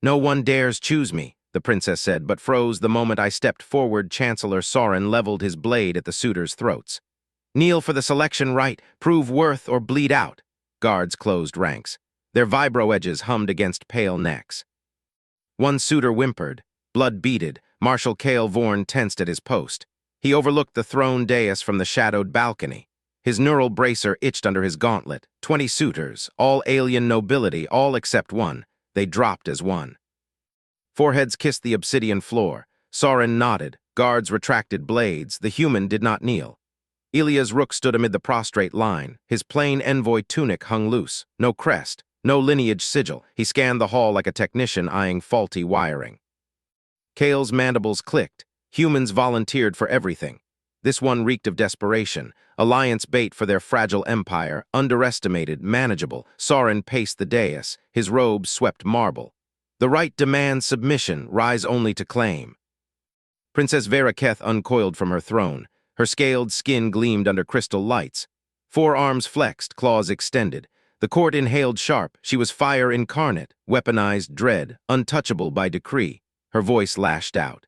No one dares choose me, the princess said, but froze the moment I stepped forward. Chancellor Sorin leveled his blade at the suitors' throats. Kneel for the selection right, prove worth, or bleed out. Guards closed ranks. Their vibro edges hummed against pale necks. One suitor whimpered, blood beaded. Marshal Cale Vorn tensed at his post. He overlooked the throne dais from the shadowed balcony. His neural bracer itched under his gauntlet. 20 suitors, all alien nobility, all except one. They dropped as one. Foreheads kissed the obsidian floor. Sorin nodded. Guards retracted blades. The human did not kneel. Ilia's rook stood amid the prostrate line. His plain envoy tunic hung loose. No crest, no lineage sigil. He scanned the hall like a technician eyeing faulty wiring. Cale's mandibles clicked. Humans volunteered for everything. This one reeked of desperation. Alliance bait for their fragile empire, underestimated, manageable. Sorin paced the dais. His robes swept marble. The right demands submission, rise only to claim. Princess Veraketh uncoiled from her throne. Her scaled skin gleamed under crystal lights. Forearms flexed, claws extended. The court inhaled sharp. She was fire incarnate, weaponized dread, untouchable by decree. Her voice lashed out.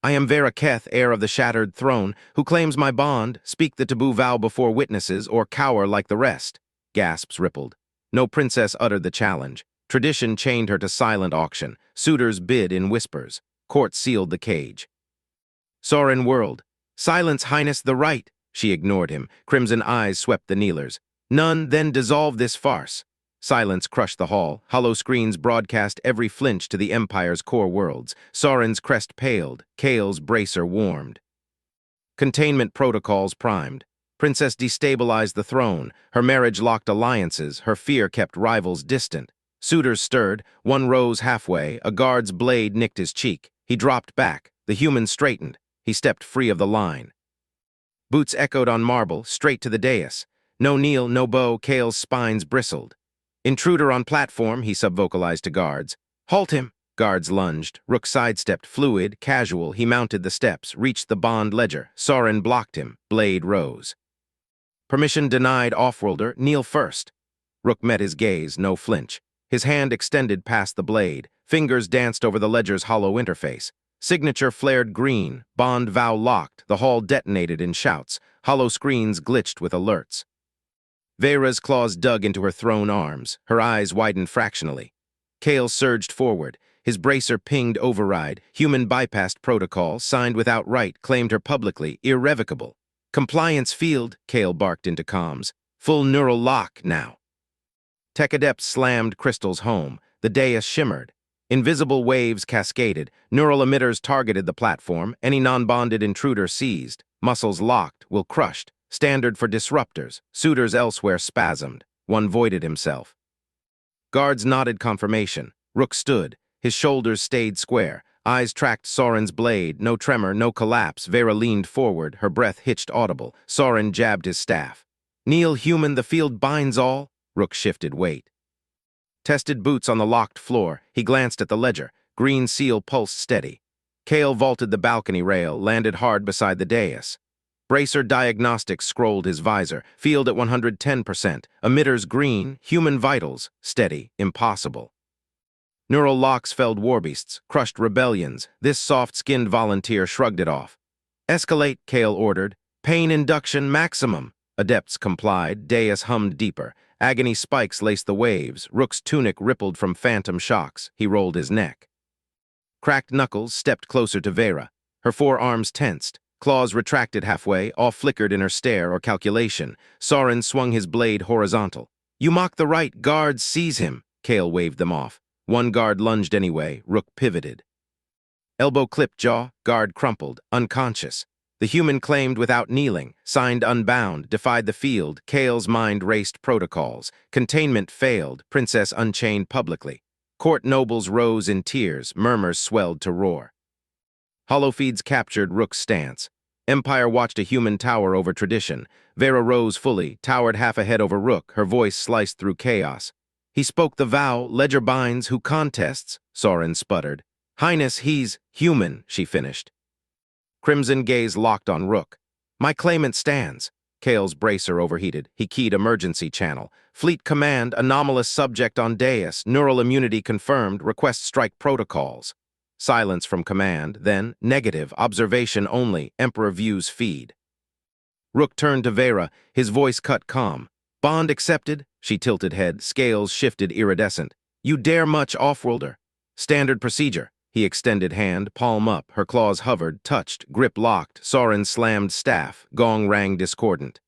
I am Veraketh, heir of the shattered throne, who claims my bond. Speak the taboo vow before witnesses, or cower like the rest. Gasps rippled. No princess uttered the challenge. Tradition chained her to silent auction. Suitors bid in whispers. Court sealed the cage. Sorin whirled. Silence, Highness, the right. She ignored him. Crimson eyes swept the kneelers. None, then dissolve this farce. Silence crushed the hall. Hollow screens broadcast every flinch to the Empire's core worlds. Sorin's crest paled. Cale's bracer warmed. Containment protocols primed. Princess destabilized the throne. Her marriage locked alliances. Her fear kept rivals distant. Suitors stirred. One rose halfway. A guard's blade nicked his cheek. He dropped back. The human straightened. He stepped free of the line. Boots echoed on marble, straight to the dais. No kneel, no bow. Cale's spines bristled. Intruder on platform, he subvocalized to guards. Halt him! Guards lunged. Rook sidestepped, fluid, casual. He mounted the steps, reached the bond ledger. Sorin blocked him. Blade rose. Permission denied, offworlder. Kneel first. Rook met his gaze, no flinch. His hand extended past the blade. Fingers danced over the ledger's hollow interface. Signature flared green. Bond vow locked. The hall detonated in shouts. Hollow screens glitched with alerts. Vera's claws dug into her thrown arms. Her eyes widened fractionally. Cale surged forward. His bracer pinged override. Human bypassed protocol, signed without right, claimed her publicly, irrevocable. Compliance field, Cale barked into comms. Full neural lock now. Tech adepts slammed crystals home. The dais shimmered. Invisible waves cascaded. Neural emitters targeted the platform. Any non-bonded intruder seized. Muscles locked, will crushed. Standard for disruptors. Suitors elsewhere spasmed. One voided himself. Guards nodded confirmation. Rook stood. His shoulders stayed square. Eyes tracked Sorin's blade. No tremor, no collapse. Vera leaned forward. Her breath hitched audible. Sorin jabbed his staff. Kneel, human, the field binds all. Rook shifted weight. Tested boots on the locked floor. He glanced at the ledger. Green seal pulsed steady. Cale vaulted the balcony rail, landed hard beside the dais. Bracer diagnostics scrolled his visor. Field at 110%. Emitters green. Human vitals. Steady. Impossible. Neural locks felled warbeasts. Crushed rebellions. This soft-skinned volunteer shrugged it off. Escalate, Cale ordered. Pain induction maximum. Adepts complied. Dais hummed deeper. Agony spikes laced the waves. Rook's tunic rippled from phantom shocks. He rolled his neck. Cracked knuckles stepped closer to Vera. Her forearms tensed. Claws retracted halfway, all flickered in her stare or calculation. Sorin swung his blade horizontal. You mock the right, guards, seize him. Cale waved them off. One guard lunged anyway. Rook pivoted. Elbow clipped jaw, guard crumpled, unconscious. The human claimed without kneeling, signed unbound, defied the field. Cale's mind raced protocols. Containment failed, princess unchained publicly. Court nobles rose in tears, murmurs swelled to roar. Holofeeds captured Rook's stance. Empire watched a human tower over tradition. Vera rose fully, towered half a head over Rook, her voice sliced through chaos. He spoke the vow, ledger binds, who contests, Sorin sputtered. Highness, he's human, she finished. Crimson gaze locked on Rook. My claimant stands. Kale's bracer overheated. He keyed emergency channel. Fleet command, anomalous subject on dais, neural immunity confirmed, request strike protocols. Silence from command, then negative, observation only, Emperor views feed. Rook turned to Vera, his voice cut calm. Bond accepted? She tilted head, scales shifted iridescent. You dare much, offworlder. Standard procedure. He extended hand, palm up, her claws hovered, touched, grip locked, Soren slammed staff, gong rang discordant.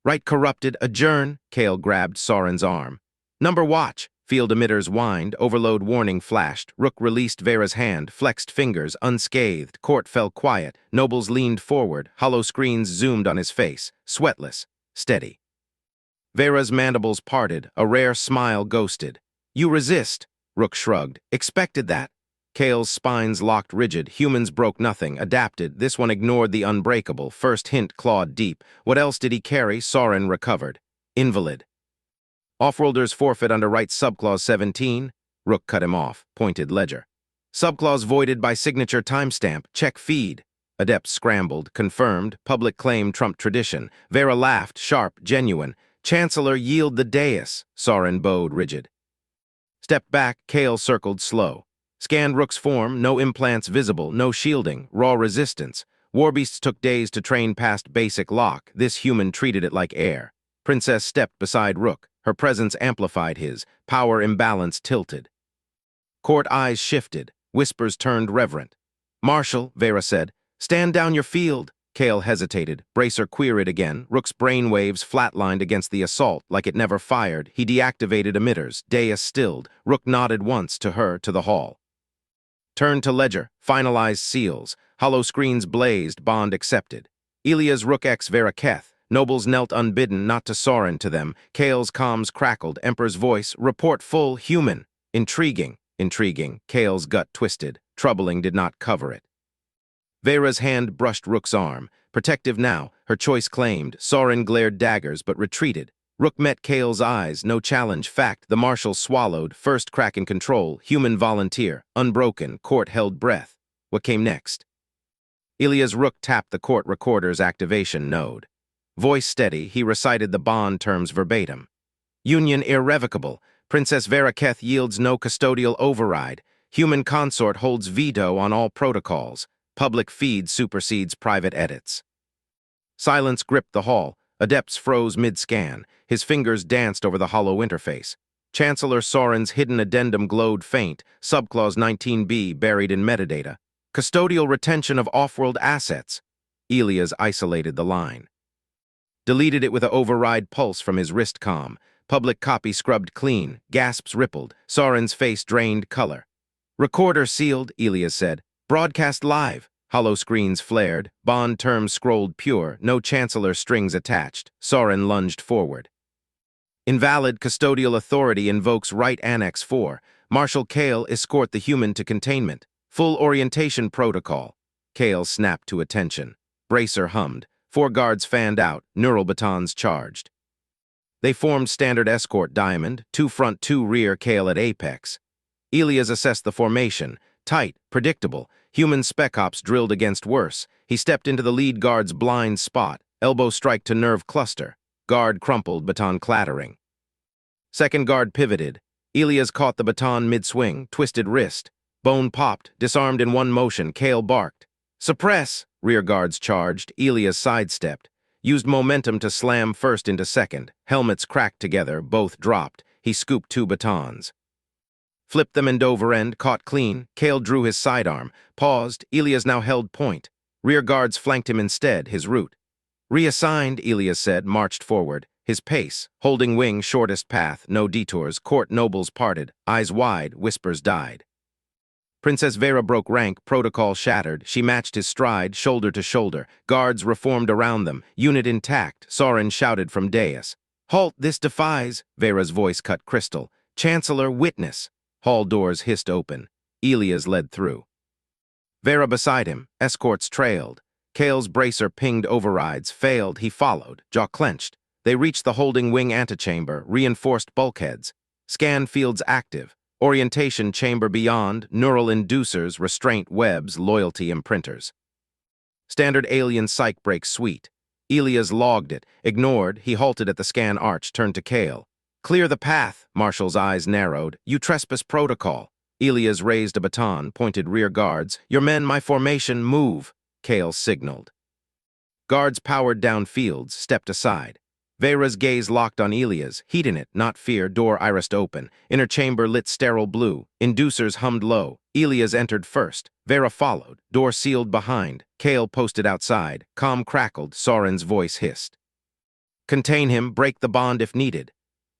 Right corrupted, adjourn, Kale grabbed Soren's arm. Number watch, field emitters whined, overload warning flashed, Rook released Vera's hand, flexed fingers, unscathed, court fell quiet, nobles leaned forward, hollow screens zoomed on his face, sweatless, steady. Vera's mandibles parted, a rare smile ghosted. You resist, Rook shrugged, expected that. Kale's spines locked rigid, humans broke nothing, adapted, this one ignored the unbreakable, first hint clawed deep. What else did he carry? Soren recovered. Invalid. Offworlders forfeit under rights subclause 17. Rook cut him off, pointed ledger. Subclause voided by signature timestamp, check feed. Adepts scrambled, confirmed, public claim trumped tradition. Vera laughed, sharp, genuine. Chancellor yield the dais, Soren bowed rigid. Step back, Kale circled slow. Scanned Rook's form, no implants visible, no shielding, raw resistance. Warbeasts took days to train past basic lock. This human treated it like air. Princess stepped beside Rook. Her presence amplified his, power imbalance tilted. Court eyes shifted, whispers turned reverent. Marshal, Vera said, stand down your field. Kale hesitated, bracer queried again. Rook's brainwaves flatlined against the assault like it never fired. He deactivated emitters, dais stilled. Rook nodded once to her, to the hall. Turned to ledger, finalized seals. Hollow screens blazed, Bond accepted. Elia's Rook X Vera Keth. Nobles knelt unbidden, not to Soren to them. Kale's comms crackled, Emperor's voice, report full, human. Intriguing, intriguing. Kale's gut twisted. Troubling did not cover it. Vera's hand brushed Rook's arm. Protective now, her choice claimed. Soren glared daggers, but retreated. Rook met Kale's eyes, no challenge, fact. The marshal swallowed, first crack in control, human volunteer, unbroken, court held breath. What came next? Ilia's Rook tapped the court recorder's activation node. Voice steady, he recited the bond terms verbatim. Union irrevocable. Princess Vera Keth yields no custodial override. Human consort holds veto on all protocols. Public feed supersedes private edits. Silence gripped the hall. Adepts froze mid-scan. His fingers danced over the hollow interface. Chancellor Soren's hidden addendum glowed faint, subclause 19b buried in metadata. Custodial retention of off-world assets. Elias isolated the line. Deleted it with an override pulse from his wrist comm. Public copy scrubbed clean. Gasps rippled. Soren's face drained color. Recorder sealed, Elias said. Broadcast live. Hollow screens flared. Bond terms scrolled pure. No Chancellor strings attached. Soren lunged forward. Invalid custodial authority invokes Right Annex 4. Marshal Kale escort the human to containment. Full orientation protocol. Kale snapped to attention. Bracer hummed. 4 guards fanned out. Neural batons charged. They formed standard escort diamond. 2 front, 2 rear. Kale at apex. Elias assessed the formation. Tight, predictable. Human spec ops drilled against worse. He stepped into the lead guard's blind spot. Elbow strike to nerve cluster. Guard crumpled, baton clattering. Second guard pivoted. Elias caught the baton mid-swing, twisted wrist. Bone popped, disarmed in one motion. Kale barked. Suppress! Rear guards charged. Elias sidestepped. Used momentum to slam first into second. Helmets cracked together, both dropped. He scooped 2 batons. Flipped them end over end, caught clean. Kale drew his sidearm. Paused. Elias now held point. Rear guards flanked him instead, his route. Reassigned, Elias said, marched forward. His pace, holding wing, shortest path, no detours. Court nobles parted. Eyes wide, whispers died. Princess Vera broke rank, protocol shattered. She matched his stride, shoulder to shoulder. Guards reformed around them. Unit intact. Soren shouted from dais. Halt, this defies. Vera's voice cut crystal. Chancellor, witness. Hall doors hissed open. Elias led through. Vera beside him. Escorts trailed. Kale's bracer pinged overrides. Failed. He followed. Jaw clenched. They reached the holding wing antechamber. Reinforced bulkheads. Scan fields active. Orientation chamber beyond. Neural inducers. Restraint webs. Loyalty imprinters. Standard alien psych break suite. Elias logged it. Ignored, he halted at the scan arch, turned to Kale. "Clear the path," Marshall's eyes narrowed. "You trespass protocol." Elias raised a baton, pointed rear guards. "Your men, my formation, move," Kale signaled. Guards powered down fields, stepped aside. Vera's gaze locked on Elias, heat in it, not fear, door irised open. Inner chamber lit sterile blue. Inducers hummed low. Elias entered first. Vera followed. Door sealed behind. Kale posted outside. Comm crackled. Soren's voice hissed. "Contain him, break the bond if needed."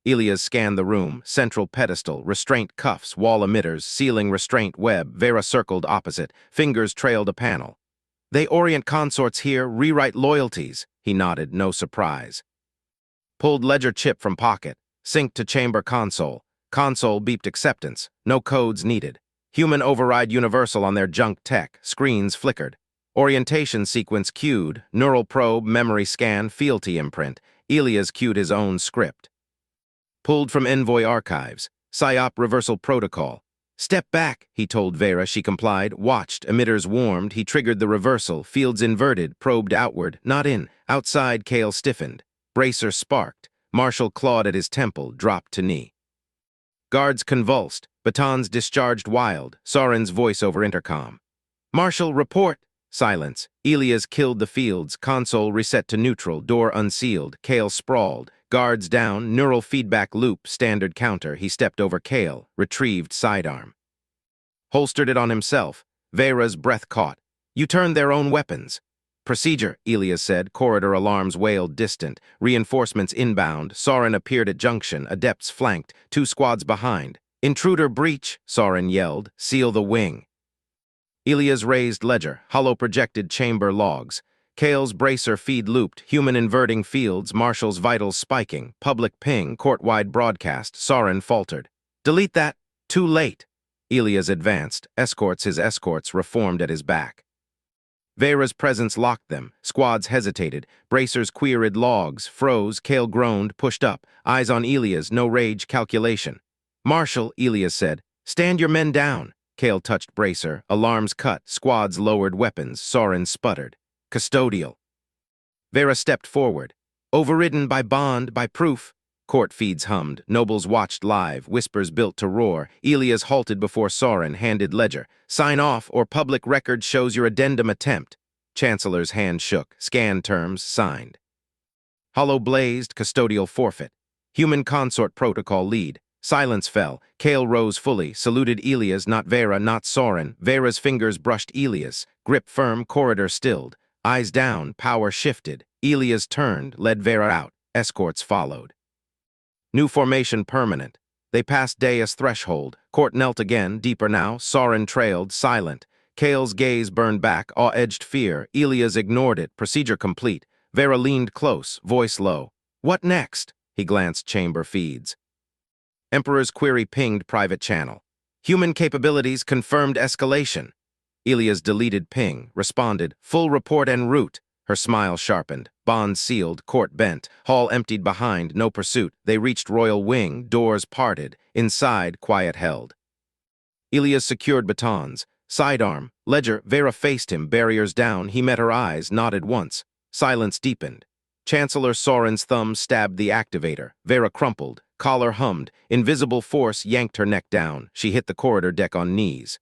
Elias scanned the room. Central pedestal, restraint cuffs, wall emitters, ceiling restraint web. Vera circled opposite. Fingers trailed a panel. "They orient consorts here, rewrite loyalties." He nodded, no surprise. Pulled ledger chip from pocket. Synced to chamber console. Console beeped acceptance. No codes needed. Human override universal on their junk tech. Screens flickered. Orientation sequence cued. Neural probe, memory scan, fealty imprint. Elias cued his own script. Pulled from Envoy archives. PSYOP reversal protocol. "Step back," he told Vera. She complied. Watched. Emitters warmed. He triggered the reversal. Fields inverted. Probed outward. Not in. Outside, Kale stiffened. Bracer sparked. Marshall clawed at his temple, dropped to knee. Guards convulsed. Batons discharged wild. Soren's voice over intercom. "Marshall, report." Silence. Elias killed the fields. Console reset to neutral. Door unsealed. Kale sprawled. Guards down. Neural feedback loop. Standard counter. He stepped over Kale. Retrieved sidearm. Holstered it on himself. Vera's breath caught. "You turned their own weapons." "Procedure," Elias said. Corridor alarms wailed distant. Reinforcements inbound. Soren appeared at junction. Adepts flanked. 2 squads behind. "Intruder breach," Soren yelled. "Seal the wing." Elias raised ledger. Hollow projected chamber logs. Kale's bracer feed looped. Human inverting fields. Marshall's vitals spiking. Public ping. Court-wide broadcast. Soren faltered. "Delete that." "Too late." Elias advanced. His escorts reformed at his back. Vera's presence locked them. Squads hesitated. Bracers queried logs. Froze. Kale groaned, pushed up. Eyes on Elias. No rage, calculation. "Marshall," Elias said. "Stand your men down." Kale touched bracer. Alarms cut. Squads lowered weapons. Soren sputtered. "Custodial." Vera stepped forward. "Overridden by bond, by proof." Court feeds hummed. Nobles watched live. Whispers built to roar. Elias halted before Soren, handed ledger. "Sign off, or public record shows your addendum attempt." Chancellor's hand shook. Scan terms, signed. Hollow blazed, custodial forfeit. Human consort protocol lead. Silence fell. Kale rose fully, saluted Elias, not Vera, not Soren. Vera's fingers brushed Elias. Grip firm, corridor stilled. Eyes down, power shifted. Elias turned, led Vera out. Escorts followed. New formation permanent. They passed Deus threshold. Court knelt again, deeper now. Soren trailed, silent. Kale's gaze burned back, awe-edged fear. Elias ignored it, procedure complete. Vera leaned close, voice low. "What next?" He glanced chamber feeds. Emperor's query pinged private channel. "Human capabilities confirmed escalation." Elias deleted ping, responded, "Full report en route." Her smile sharpened. Bond sealed, court bent. Hall emptied behind, no pursuit. They reached royal wing, doors parted. Inside, quiet held. Elias secured batons. Sidearm. Ledger. Vera faced him, barriers down. He met her eyes, nodded once. Silence deepened. Chancellor Soren's thumb stabbed the activator. Vera crumpled. Collar hummed. Invisible force yanked her neck down. She hit the corridor deck on knees.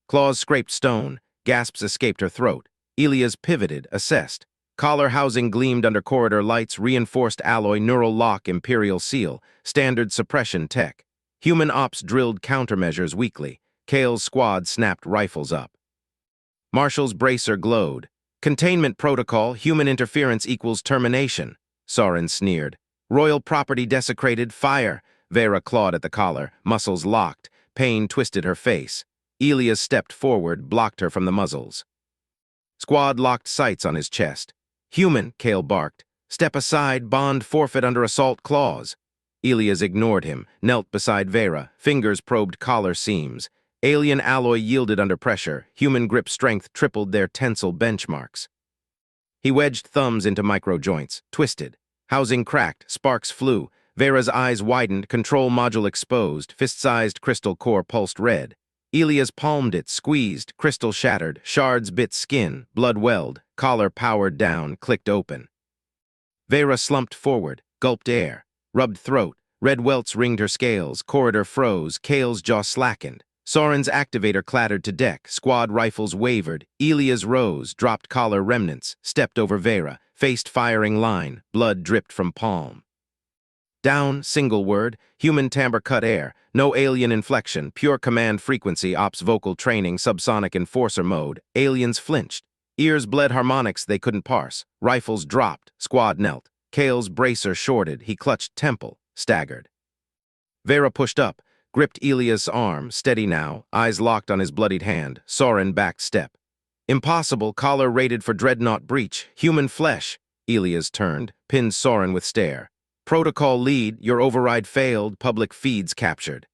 Claws scraped stone. Gasps escaped her throat. Elias pivoted, assessed. Collar housing gleamed under corridor lights, reinforced alloy, neural lock, imperial seal, standard suppression tech. Human ops drilled countermeasures weakly. Kale's squad snapped rifles up. Marshall's bracer glowed. "Containment protocol, human interference equals termination." Soren sneered. "Royal property desecrated, fire." Vera clawed at the collar, muscles locked. Pain twisted her face. Elias stepped forward, blocked her from the muzzles. Squad locked sights on his chest. "Human," Kale barked. "Step aside, bond forfeit under assault clause." Elias ignored him, knelt beside Vera. Fingers probed collar seams. Alien alloy yielded under pressure. Human grip strength tripled their tensile benchmarks. He wedged thumbs into micro-joints, twisted. Housing cracked, sparks flew. Vera's eyes widened, control module exposed, fist-sized crystal core pulsed red. Elias palmed it, squeezed, crystal shattered, shards bit skin, blood welled. collar powered down, clicked open. Vera slumped forward, gulped air, rubbed throat, red welts ringed her scales, corridor froze, Kale's jaw slackened. Soren's activator clattered to deck, squad rifles wavered, Elias rose, dropped collar remnants, stepped over Vera, faced firing line, blood dripped from palm. Down, single word, human timbre cut air, no alien inflection, pure command frequency, ops vocal training, subsonic enforcer mode, aliens flinched. Ears bled harmonics they couldn't parse, rifles dropped, squad knelt. Kale's bracer shorted, he clutched temple, staggered. Vera pushed up, gripped Elias' arm, steady now, eyes locked on his bloodied hand. Soren backed step. Impossible, collar rated for dreadnought breach, human flesh. Elias turned, pinned Soren with stare. Protocol lead, your override failed, public feeds captured.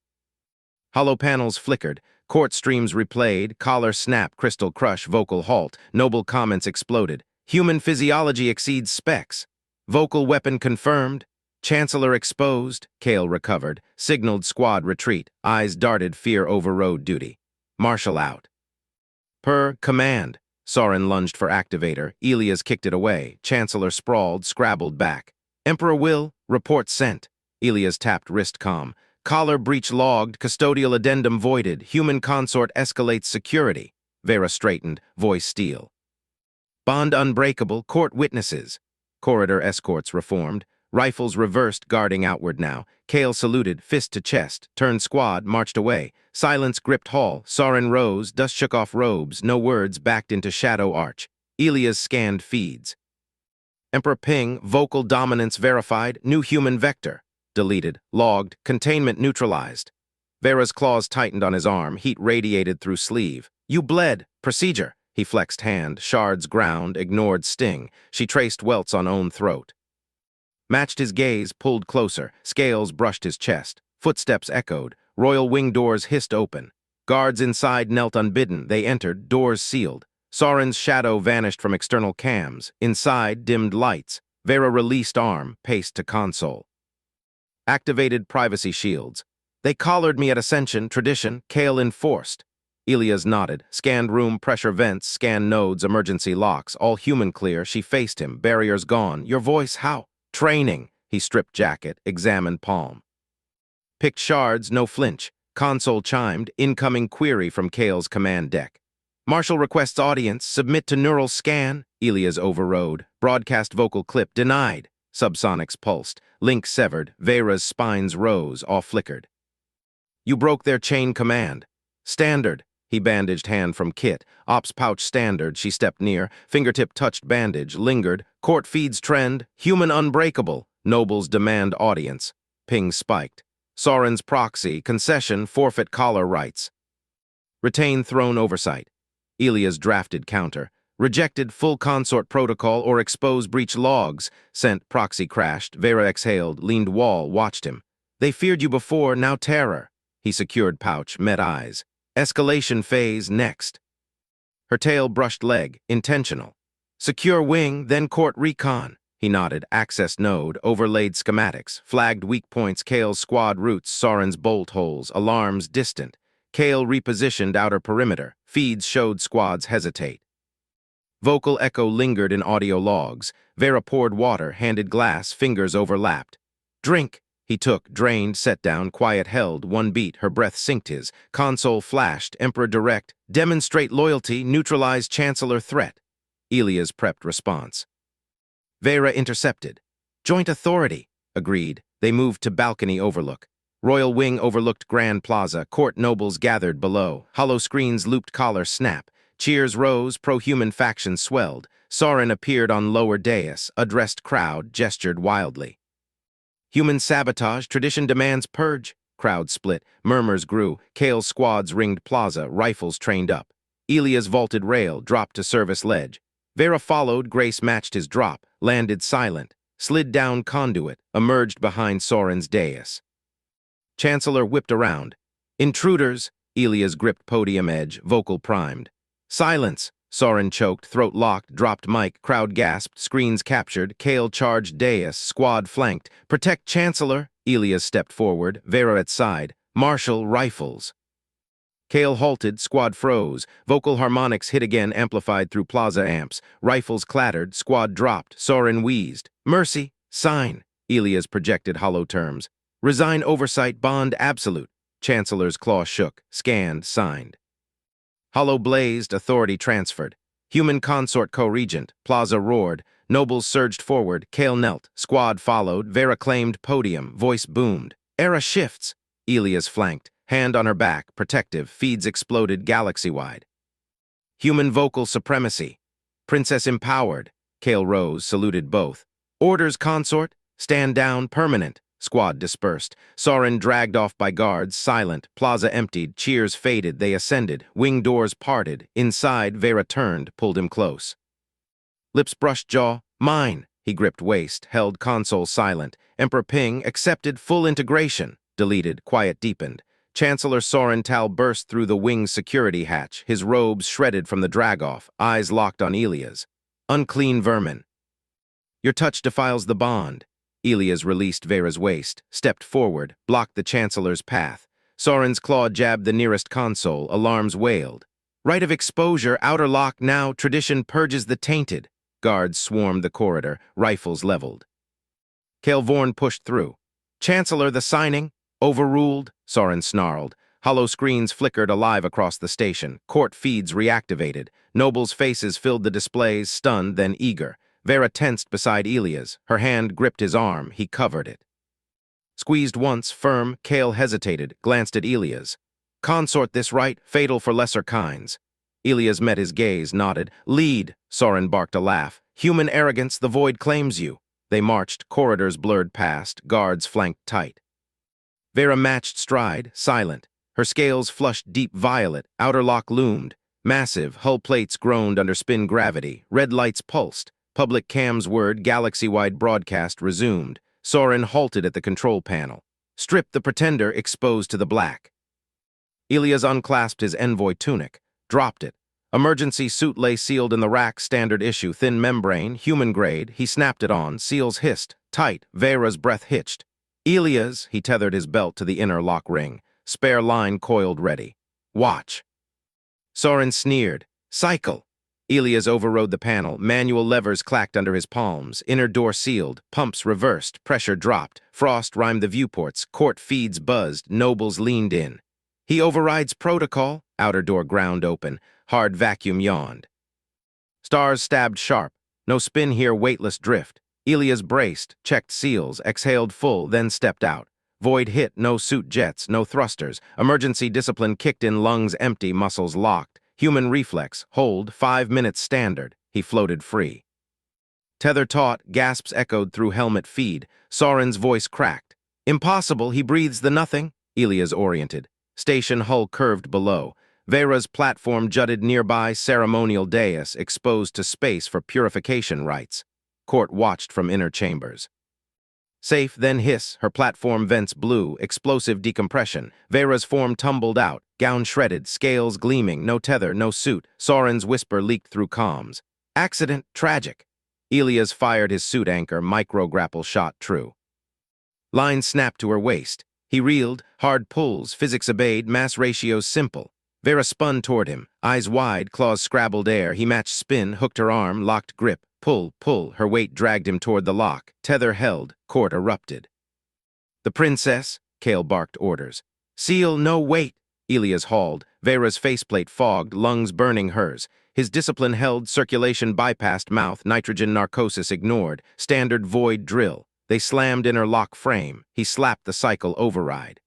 Hollow panels flickered, court streams replayed, collar snap, crystal crush, vocal halt, noble comments exploded. Human physiology exceeds specs. Vocal weapon confirmed. Chancellor exposed, Kale recovered, signaled squad retreat, eyes darted, fear overrode duty. Marshal out. Per command. Soren lunged for activator, Elias kicked it away, Chancellor sprawled, scrabbled back. Emperor will, report sent. Elias tapped wrist comm. Collar breach logged, custodial addendum voided, human consort escalates security. Vera straightened, voice steel. Bond unbreakable, court witnesses. Corridor escorts reformed. Rifles reversed, guarding outward now. Kale saluted, fist to chest, turned squad, marched away. Silence gripped hall. Soren rose, dust shook off robes, no words, backed into shadow arch. Elias scanned feeds. Emperor ping, vocal dominance verified, new human vector. Deleted, logged, containment neutralized. Vera's claws tightened on his arm, heat radiated through sleeve. You bled, procedure. He flexed hand, shards ground, ignored sting. She traced welts on own throat. Matched his gaze, pulled closer, scales brushed his chest. Footsteps echoed, royal wing doors hissed open. Guards inside knelt unbidden, they entered, doors sealed. Soren's shadow vanished from external cams. Inside, dimmed lights. Vera released arm, paced to console. Activated privacy shields. They collared me at Ascension, tradition, Kale enforced. Elias nodded, scanned room, pressure vents, scanned nodes, emergency locks, all human clear. She faced him, barriers gone. Your voice, how? Training. He stripped jacket, examined palm. Picked shards, no flinch. Console chimed, incoming query from Kale's command deck. Marshal requests audience, submit to neural scan. Elias overrode. Broadcast vocal clip denied. Subsonics pulsed. Link severed. Vera's spines rose, all flickered. You broke their chain command. Standard. He bandaged hand from kit. Ops pouch standard. She stepped near. Fingertip touched bandage. Lingered. Court feeds trend. Human unbreakable. Nobles demand audience. Ping spiked. Soren's proxy. Concession. Forfeit collar rights. Retain throne oversight. Elias drafted counter. Rejected full consort protocol or expose breach logs. Sent proxy crashed. Vera exhaled. Leaned wall. Watched him. They feared you before. Now terror. He secured pouch. Met eyes. Escalation phase next. Her tail brushed leg, intentional. Secure wing, then court recon. He nodded, access node, overlaid schematics, flagged weak points, Kale's squad routes, Soren's bolt holes, alarms distant. Kale repositioned outer perimeter, feeds showed squads hesitate. Vocal echo lingered in audio logs. Vera poured water, handed glass, fingers overlapped. Drink. He took, drained, set down, quiet held, one beat, her breath synced his. Console flashed, Emperor direct, demonstrate loyalty, neutralize Chancellor threat. Elias prepped response. Vera intercepted. Joint authority, agreed. They moved to balcony overlook. Royal wing overlooked Grand Plaza, court nobles gathered below. Hollow screens looped collar snap. Cheers rose, pro-human faction swelled. Soren appeared on lower dais, addressed crowd, gestured wildly. Human sabotage, tradition demands purge. Crowd split, murmurs grew, Kale's squads ringed plaza, rifles trained up. Elias vaulted rail, dropped to service ledge. Vera followed, Grace matched his drop, landed silent, slid down conduit, emerged behind Soren's dais. Chancellor whipped around. Intruders, Elias gripped podium edge, vocal primed. Silence, Soren choked, throat locked, dropped mic, crowd gasped, screens captured, Kale charged dais, squad flanked. Protect Chancellor, Elias stepped forward, Vera at side. Marshal, rifles. Kale halted, squad froze. Vocal harmonics hit again, amplified through plaza amps. Rifles clattered, squad dropped. Soren wheezed. Mercy, sign. Elia's projected hollow terms. Resign oversight, bond absolute. Chancellor's claw shook, scanned, signed. Hollow blazed, authority transferred. Human consort co-regent, plaza roared. Nobles surged forward, Kale knelt. Squad followed, Vera claimed podium, voice boomed. Era shifts. Elia's flanked, hand on her back, protective, feeds exploded galaxy-wide. Human vocal supremacy. Princess empowered. Kale rose, saluted both. Orders, consort. Stand down, permanent. Squad dispersed. Soren dragged off by guards, silent. Plaza emptied, cheers faded, they ascended. Wing doors parted. Inside, Vera turned, pulled him close. Lips brushed jaw. Mine. He gripped waist, held console silent. Emperor Ping accepted full integration. Deleted, quiet deepened. Chancellor Soren Tal burst through the wing's security hatch, his robes shredded from the drag-off, eyes locked on Elia's. Unclean vermin. Your touch defiles the bond. Elias released Vera's waist, stepped forward, blocked the Chancellor's path. Soren's claw jabbed the nearest console, alarms wailed. Right of exposure, outer lock now, tradition purges the tainted. Guards swarmed the corridor, rifles leveled. Kale Vorn pushed through. Chancellor, the signing? Overruled, Soren snarled. Hollow screens flickered alive across the station. Court feeds reactivated. Nobles' faces filled the displays, stunned, then eager. Vera tensed beside Elias. Her hand gripped his arm. He covered it. Squeezed once, firm, Kale hesitated, glanced at Elias. Consort this right, fatal for lesser kinds. Elias met his gaze, nodded. Lead, Soren barked a laugh. Human arrogance, the void claims you. They marched, corridors blurred past, guards flanked tight. Vera matched stride, silent. Her scales flushed deep violet, outer lock loomed. Massive, hull plates groaned under spin gravity. Red lights pulsed. Public cam's word, galaxy-wide broadcast resumed. Soren halted at the control panel. Stripped the pretender, exposed to the black. Elias unclasped his envoy tunic. Dropped it. Emergency suit lay sealed in the rack, standard issue, thin membrane, human grade. He snapped it on, seals hissed. Tight, Vera's breath hitched. Elias, he tethered his belt to the inner lock ring. Spare line coiled ready. Watch. Soren sneered. Cycle. Elias overrode the panel. Manual levers clacked under his palms. Inner door sealed. Pumps reversed. Pressure dropped. Frost rhymed the viewports. Court feeds buzzed. Nobles leaned in. He overrides protocol. Outer door ground open. Hard vacuum yawned. Stars stabbed sharp. No spin here, weightless drift. Elias braced, checked seals, exhaled full, then stepped out. Void hit, no suit jets, no thrusters. Emergency discipline kicked in, lungs empty, muscles locked. Human reflex, hold, 5 minutes standard. He floated free. Tether taut, gasps echoed through helmet feed. Soren's voice cracked. Impossible, he breathes the nothing. Elias oriented. Station hull curved below. Vera's platform jutted nearby, ceremonial dais, exposed to space for purification rites. Court watched from inner chambers. Safe, then hiss, her platform vents blew, explosive decompression. Vera's form tumbled out, gown shredded, scales gleaming, no tether, no suit. Soren's whisper leaked through comms. Accident, tragic. Elias fired his suit anchor, micro-grapple shot true. Line snapped to her waist. He reeled, hard pulls, physics obeyed, mass ratios simple. Vera spun toward him, eyes wide, claws scrabbled air. He matched spin, hooked her arm, locked grip. Pull, pull, her weight dragged him toward the lock. Tether held, court erupted. The princess, Kale barked orders. Seal, no wait. Elias hauled, Vera's faceplate fogged, lungs burning hers. His discipline held, circulation bypassed mouth, nitrogen narcosis ignored, standard void drill. They slammed inner lock frame. He slapped the cycle override.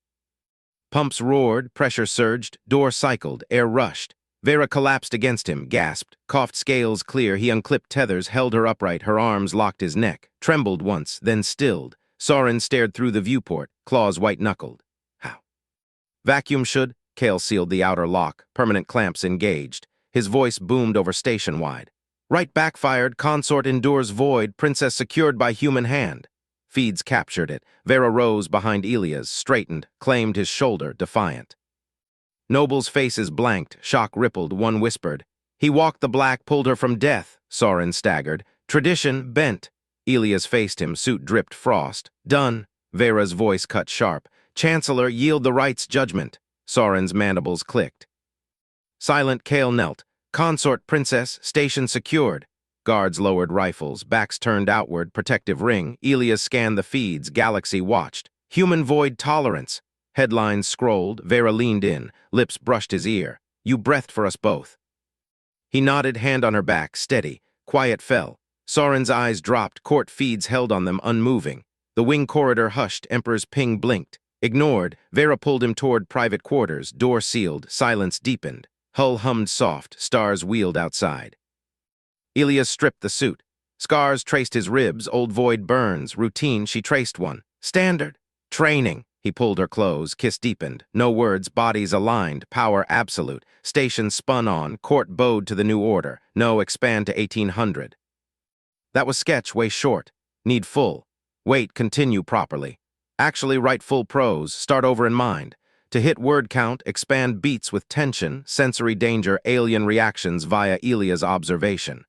Pumps roared, pressure surged, door cycled, air rushed. Vera collapsed against him, gasped, coughed scales clear. He unclipped tethers, held her upright, her arms locked his neck, trembled once, then stilled. Soren stared through the viewport, claws white-knuckled. How? Vacuum should? Kale sealed the outer lock, permanent clamps engaged. His voice boomed over station-wide. Right backfired, consort endures void, princess secured by human hand. Feeds captured it. Vera rose behind Elias, straightened, claimed his shoulder, defiant. Nobles' faces blanked, shock rippled, one whispered. He walked the black, pulled her from death. Soren staggered. Tradition bent. Elias faced him, suit dripped frost. Done. Vera's voice cut sharp. Chancellor, yield the right's judgment. Soren's mandibles clicked. Silent Kale knelt. Consort princess, station secured. Guards lowered rifles, backs turned outward, protective ring. Elias scanned the feeds, Galaxy watched. Human void tolerance. Headlines scrolled, Vera leaned in, lips brushed his ear. You breathed for us both. He nodded, hand on her back, steady. Quiet fell. Soren's eyes dropped, court feeds held on them, unmoving. The wing corridor hushed, Emperor's ping blinked. Ignored, Vera pulled him toward private quarters, door sealed, silence deepened. Hull hummed soft, stars wheeled outside. Elias stripped the suit. Scars traced his ribs, old void burns, routine, she traced one. Standard. Training. He pulled her close, kiss deepened. No words, bodies aligned, power absolute. Station spun on, court bowed to the new order. No, expand to 1800. That was sketch, way short. Need full. Wait, continue properly. Actually write full prose, start over in mind. To hit word count, expand beats with tension, sensory danger, alien reactions via Elia's observation.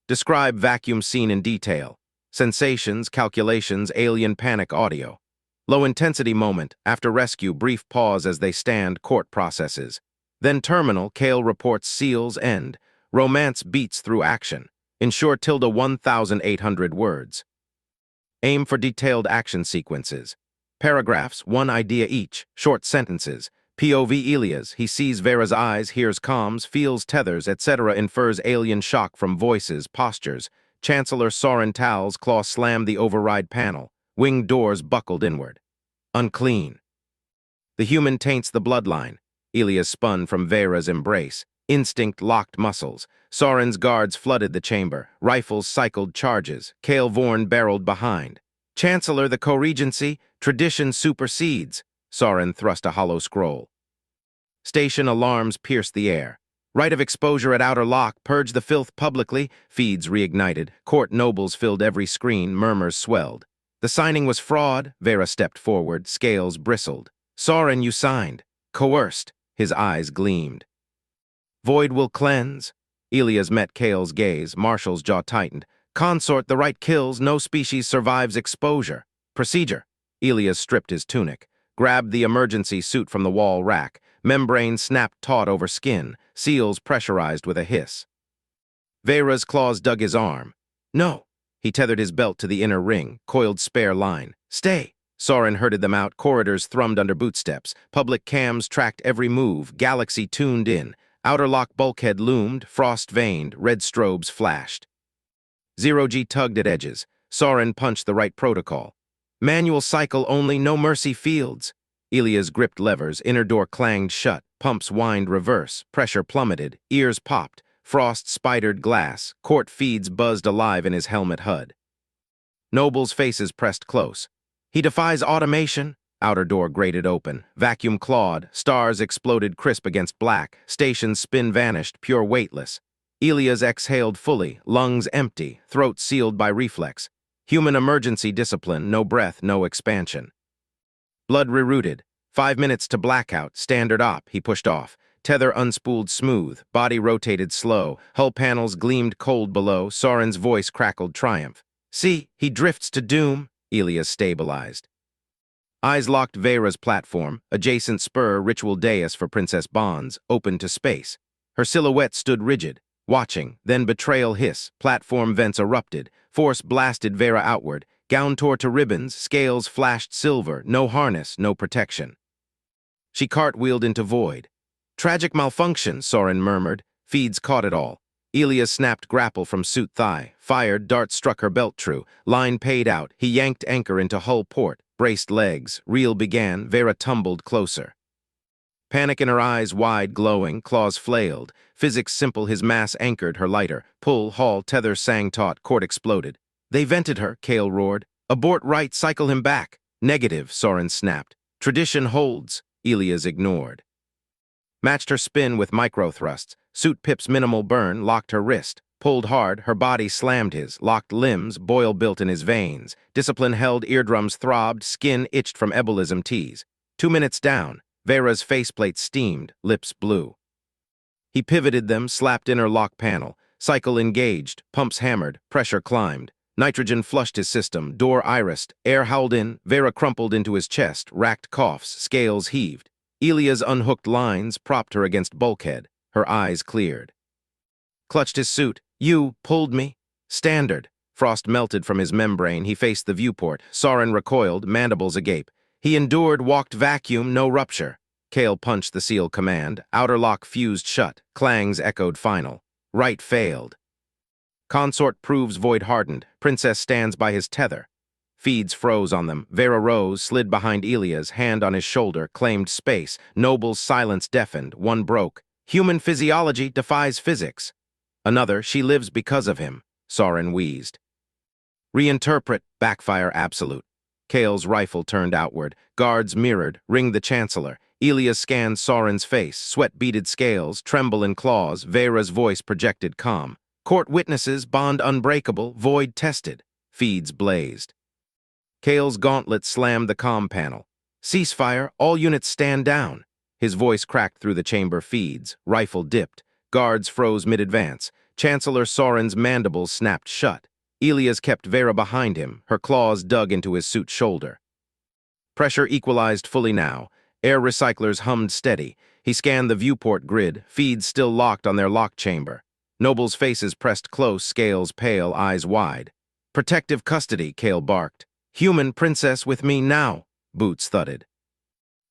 Describe vacuum scene in detail. Sensations, calculations, alien panic audio. Low-intensity moment, after rescue, brief pause as they stand, court processes. Then terminal, Kale reports seals end. Romance beats through action. Ensure tilde 1,800 words. Aim for detailed action sequences. Paragraphs, one idea each, short sentences. POV Elias, he sees Vera's eyes, hears comms, feels tethers, etc. Infers alien shock from voices, postures. Chancellor Soren Tal's claw slammed the override panel. Winged doors buckled inward. Unclean. The human taints the bloodline. Elias spun from Vera's embrace. Instinct locked muscles. Soren's guards flooded the chamber. Rifles cycled charges. Kale Vorn barreled behind. Chancellor, the co-regency, tradition supersedes. Soren thrust a hollow scroll. Station alarms pierced the air. Right of exposure at outer lock, purge the filth publicly. Feeds reignited. Court nobles filled every screen. Murmurs swelled. The signing was fraud. Vera stepped forward. Scales bristled. Soren, you signed. Coerced. His eyes gleamed. Void will cleanse. Elias met Kale's gaze. Marshall's jaw tightened. Consort, the right kills. No species survives exposure. Procedure. Elias stripped his tunic. Grabbed the emergency suit from the wall rack. Membrane snapped taut over skin. Seals pressurized with a hiss. Vera's claws dug his arm. No. He tethered his belt to the inner ring, coiled spare line. Stay. Soren herded them out, corridors thrummed under bootsteps. Public cams tracked every move, Galaxy tuned in. Outer lock bulkhead loomed, frost veined, red strobes flashed. Zero-G tugged at edges. Soren punched the right protocol. Manual cycle only, no mercy fields. Elias gripped levers, inner door clanged shut, pumps whined reverse, pressure plummeted, ears popped. Frost spidered glass, court feeds buzzed alive in his helmet HUD. Nobles' faces pressed close. He defies automation. Outer door grated open, vacuum clawed, stars exploded crisp against black, station's spin vanished, pure weightless. Elias exhaled fully, lungs empty, throat sealed by reflex. Human emergency discipline, no breath, no expansion. Blood rerouted. 5 minutes to blackout, standard op, he pushed off. Tether unspooled smooth, body rotated slow, hull panels gleamed cold below, Soren's voice crackled triumph. See, he drifts to doom, Elias stabilized. Eyes locked Vera's platform, adjacent spur, ritual dais for Princess Bonds, open to space. Her silhouette stood rigid, watching, then betrayal hiss, platform vents erupted, force blasted Vera outward, gown tore to ribbons, scales flashed silver, no harness, no protection. She cartwheeled into void. Tragic malfunction, Soren murmured. Feeds caught it all. Elias snapped grapple from suit thigh. Fired, dart struck her belt true. Line paid out. He yanked anchor into hull port. Braced legs. Reel began. Vera tumbled closer. Panic in her eyes, wide, glowing. Claws flailed. Physics simple, his mass anchored her lighter. Pull, haul, tether sang taut. Cord exploded. They vented her, Kale roared. Abort right, cycle him back. Negative, Soren snapped. Tradition holds. Elias ignored. Matched her spin with micro-thrusts. Suit Pip's minimal burn locked her wrist. Pulled hard, her body slammed his. Locked limbs, boil built in his veins. Discipline held, eardrums throbbed, skin itched from embolism tease. 2 minutes down, Vera's faceplate steamed, lips blue. He pivoted them, slapped inner lock panel. Cycle engaged, pumps hammered, pressure climbed. Nitrogen flushed his system, door irised, air howled in, Vera crumpled into his chest, racked coughs, scales heaved. Elias unhooked lines, propped her against bulkhead. Her eyes cleared. Clutched his suit. You pulled me? Standard. Frost melted from his membrane. He faced the viewport. Soren recoiled, mandibles agape. He endured, walked vacuum, no rupture. Kale punched the seal command. Outer lock fused shut. Clangs echoed final. Right failed. Consort proves void hardened. Princess stands by his tether. Feeds froze on them. Vera rose, slid behind Elias, hand on his shoulder, claimed space. Noble's silence deafened. One broke. Human physiology defies physics. Another, she lives because of him. Soren wheezed. Reinterpret, backfire absolute. Kale's rifle turned outward. Guards mirrored, ringed the Chancellor. Elias scanned Soren's face, sweat-beaded scales, tremble in claws. Vera's voice projected calm. Court witnesses, bond unbreakable, void tested. Feeds blazed. Kale's gauntlet slammed the comm panel. Ceasefire, all units stand down. His voice cracked through the chamber feeds. Rifle dipped. Guards froze mid-advance. Chancellor Soren's mandibles snapped shut. Elias kept Vera behind him, her claws dug into his suit's shoulder. Pressure equalized fully now. Air recyclers hummed steady. He scanned the viewport grid, feeds still locked on their lock chamber. Noble's faces pressed close, scales pale, eyes wide. Protective custody, Kale barked. Human princess with me now, boots thudded.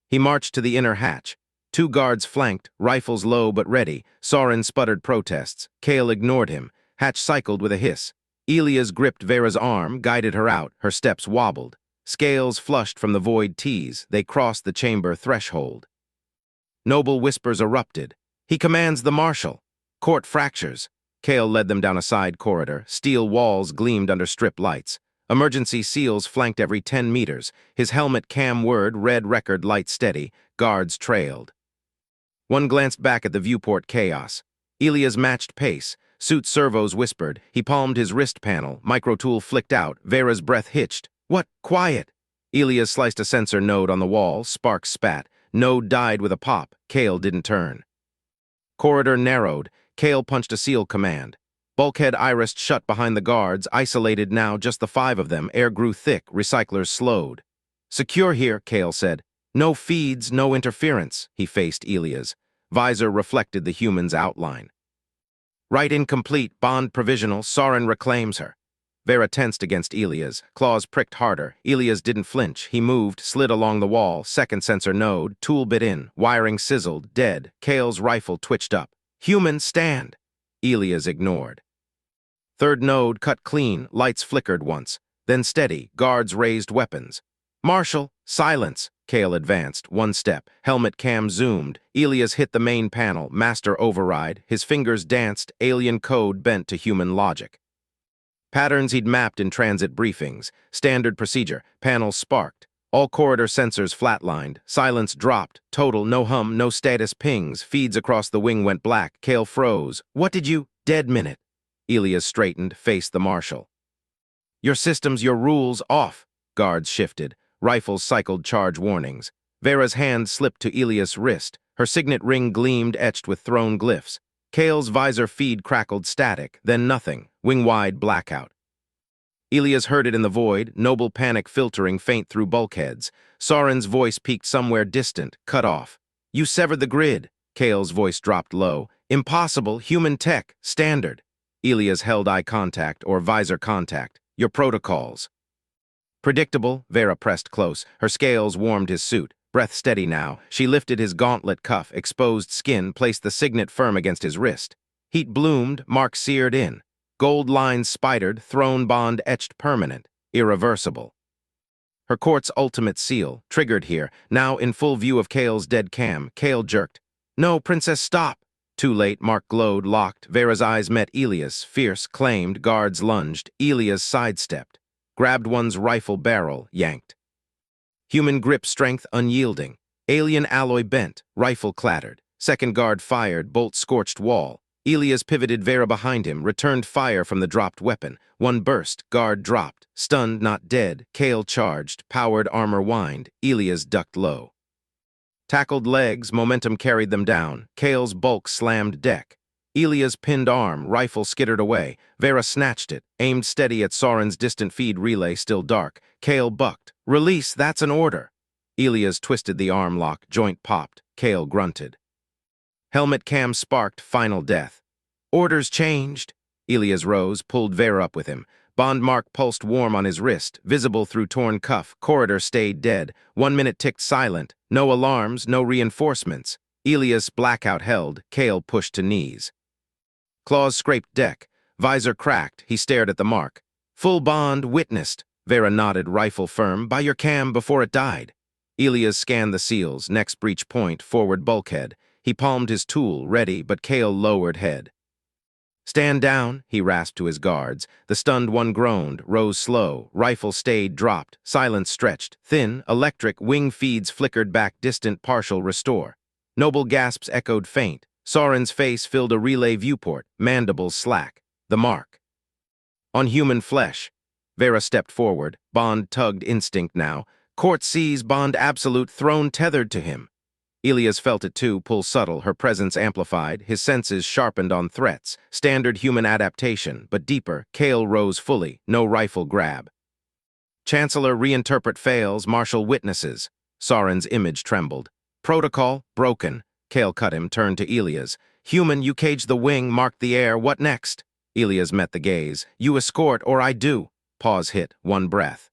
He marched to the inner hatch. Two guards flanked, rifles low but ready. Soren sputtered protests. Kale ignored him. Hatch cycled with a hiss. Elias gripped Vera's arm, guided her out. Her steps wobbled. Scales flushed from the void tees. They crossed the chamber threshold. Noble whispers erupted. He commands the marshal. Court fractures. Kale led them down a side corridor. Steel walls gleamed under strip lights. Emergency seals flanked every 10 meters. His helmet cam word, red record light steady. Guards trailed. One glanced back at the viewport chaos. Elias matched pace. Suit servos whispered. He palmed his wrist panel. Microtool flicked out. Vera's breath hitched. What? Quiet! Elias sliced a sensor node on the wall. Sparks spat. Node died with a pop. Kale didn't turn. Corridor narrowed. Kale punched a seal command. Bulkhead irised shut behind the guards, isolated now, just the 5 of them. Air grew thick, recyclers slowed. Secure here, Kale said. No feeds, no interference, he faced Elias. Visor reflected the human's outline. Right incomplete, bond provisional, Soren reclaims her. Vera tensed against Elias, claws pricked harder. Elias didn't flinch. He moved, slid along the wall, second sensor node, tool bit in, wiring sizzled, dead. Kale's rifle twitched up. Human, stand! Elias ignored. Third node cut clean, lights flickered once. Then steady, guards raised weapons. Marshal, silence! Kale advanced, one step. Helmet cam zoomed. Elias hit the main panel, master override. His fingers danced, alien code bent to human logic. Patterns he'd mapped in transit briefings. Standard procedure. Panels sparked. All corridor sensors flatlined. Silence dropped. Total, no hum, no status pings. Feeds across the wing went black. Kale froze. What did you? Dead minute. Elias straightened, faced the marshal. Your systems, your rules, off. Guards shifted. Rifles cycled charge warnings. Vera's hand slipped to Elias' wrist. Her signet ring gleamed, etched with throne glyphs. Kale's visor feed crackled static, then nothing. Wing-wide blackout. Elias heard it in the void, noble panic filtering faint through bulkheads. Soren's voice peaked somewhere distant, cut off. You severed the grid. Kale's voice dropped low. Impossible, human tech, standard. Elias held eye contact, or visor contact. Your protocols. Predictable, Vera pressed close. Her scales warmed his suit. Breath steady now. She lifted his gauntlet cuff, exposed skin, placed the signet firm against his wrist. Heat bloomed, mark seared in. Gold lines spidered, throne bond etched permanent, irreversible. Her court's ultimate seal, triggered here, now in full view of Kale's dead cam. Kale jerked. No, princess, stop! Too late, Mark glowed, locked. Vera's eyes met Elias, fierce, claimed, guards lunged. Elias sidestepped. Grabbed one's rifle barrel, yanked. Human grip strength unyielding. Alien alloy bent, rifle clattered. Second guard fired, bolt scorched wall. Elias pivoted Vera behind him, returned fire from the dropped weapon. One burst, guard dropped. Stunned, not dead. Kale charged, powered armor whined. Elias ducked low. Tackled legs, momentum carried them down. Kale's bulk slammed deck. Elias pinned arm, rifle skittered away. Vera snatched it, aimed steady at Soren's distant feed relay still dark. Kale bucked. Release, that's an order. Elias twisted the arm lock, joint popped. Kale grunted. Helmet cam sparked, final death. Orders changed. Elias rose, pulled Vera up with him. Bond mark pulsed warm on his wrist, visible through torn cuff. Corridor stayed dead. 1 minute ticked silent. No alarms, no reinforcements. Elias blackout held. Kale pushed to knees. Claws scraped deck. Visor cracked. He stared at the mark. Full Bond witnessed. Vera nodded, rifle firm. By your cam before it died. Elias scanned the seals. Next breach point, forward bulkhead. He palmed his tool, ready, but Kale lowered head. Stand down, he rasped to his guards. The stunned one groaned, rose slow. Rifle stayed, dropped. Silence stretched. Thin, electric, wing feeds flickered back, distant, partial, restore. Noble gasps echoed faint. Soren's face filled a relay viewport, mandibles slack. The mark. On human flesh. Vera stepped forward. Bond tugged, instinct now. Court sees Bond absolute, throne tethered to him. Elias felt it too, pull subtle, her presence amplified, his senses sharpened on threats. Standard human adaptation, but deeper. Kale rose fully, no rifle grab. Chancellor reinterpret fails, marshal witnesses. Soren's image trembled. Protocol, broken. Kale cut him, turned to Elias. Human, you caged the wing, marked the air, what next? Elias met the gaze. You escort, or I do. Pause hit, one breath.